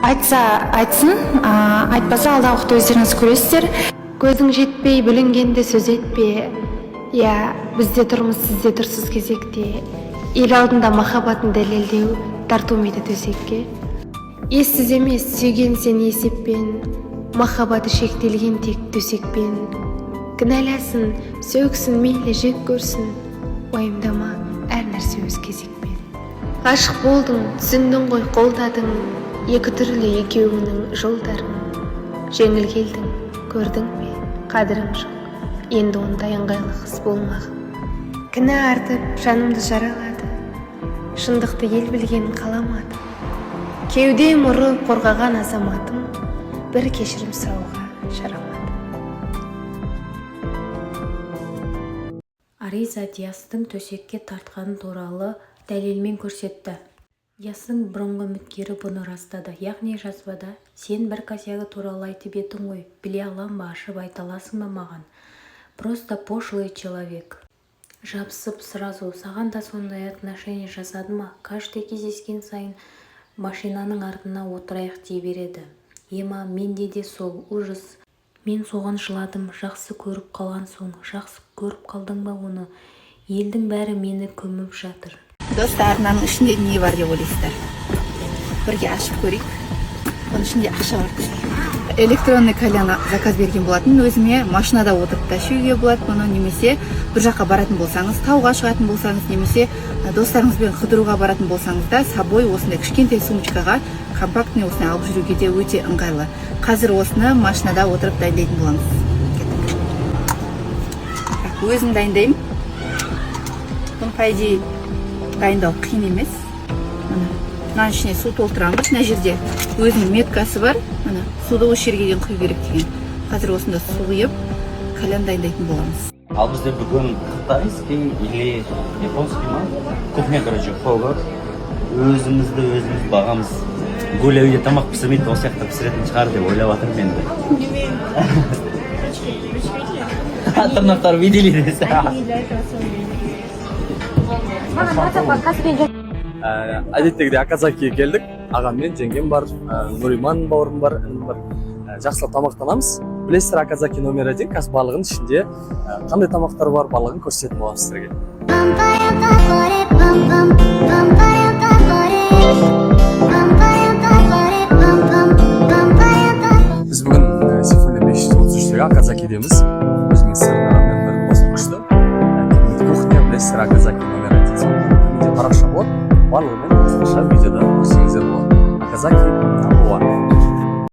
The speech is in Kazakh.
Айтса айтсын, айтпаса алдағы уақытта өздеріңіз көресіздер. Көзің жетпей бүлінгенде сөз етпе. Я, бізде тұрмыз, сізде тұрсыз кезекте. Ел алдында махаббатын дәлелдеу, тартылмайды төсекке. Ессіз емес, сүйген сен есеппен, махаббаты шектелген тек төсекпен. Кінәласын, сөксін, мейлі жек көрсін, уайымдама, әр нәрсе өз кезекпен. Ғашық болдың, түсіндің ғой, қолдадың, екі түрлі екеуіңнің жолдарын. Жеңіл келдің, көрдің бе, қадірің жоқ, енді ондай ыңғайлы қыз болмағын. Кінә артып, жанымды жаралады, шындықты ел білген қаламады. Кеудем ұрып қорғаған азаматым, бір кешірім сұрауға жарамады. Ариза Диастың төсекке тартқаны туралы дәлелмен көрсетті. Диастың бұрынғы үміткері бұны растады. Яғни жазбада сен бір косягі туралы айтып едің ғой, біле алам ба, ашып айта аласың ба маған? Просто пошлый человек. Жабысып сразу, саған да сондай отношение жасады ма? Каждый кездескен сайын машинаның артына отырайық дей береді. Ема, менде де сол ужас. Мен соған жыладым, жақсы көріп қалған соң. Жақсы көріп қалдың ба оны? Елдің бәрі мені көміп жатыр. Достар, мынаның ішінде не бар деп ойлайсыздар? Бірге ашып көрейік. Оның ішінде ақша бар. Электронный кальян заказ берген болатын. Өзіме машинада отырып та ішуге болады мұны, немесе бір жаққа баратын болсаңыз, тауға шығатын болсаңыз, немесе достарыңызбен қыдыруға баратын болсаңыз да, собой осындай кішкентай сумочкаға компактный осыны алып жүруге де өте ыңғайлы. Қазір осыны машинада отырып дайындайтын боламыз. Өзім дайындаймын. Бұны по идее дайындау қиын емес. Мына ішіне су толтырамыз. Мына жерде өзінің меткасы бар. Мына суды осы жерге дейін құю керек деген. Қазір осында су құйып, кальян дайындайтын боламыз. Ал бізде бүгін қытайский или японский ма? Кухня, короче, қойып, өзіміз бағамыз. Гуля үйде тамақ пісірмейді, осы сияқты пісіретін шығар деп ойлап жатырмын енді. Тырнақтар видели десе. Әдеттегідей Аказакиге келдік. Ағаммен жеңгем бар, Нуриман бауырым бар, інім бар. Жақсылап тамақтанамыз. Білесіздер, Аказаки номер 1, қазір барлығының ішінде қандай тамақтар бар, барлығын көрсететін боламыз сіздерге.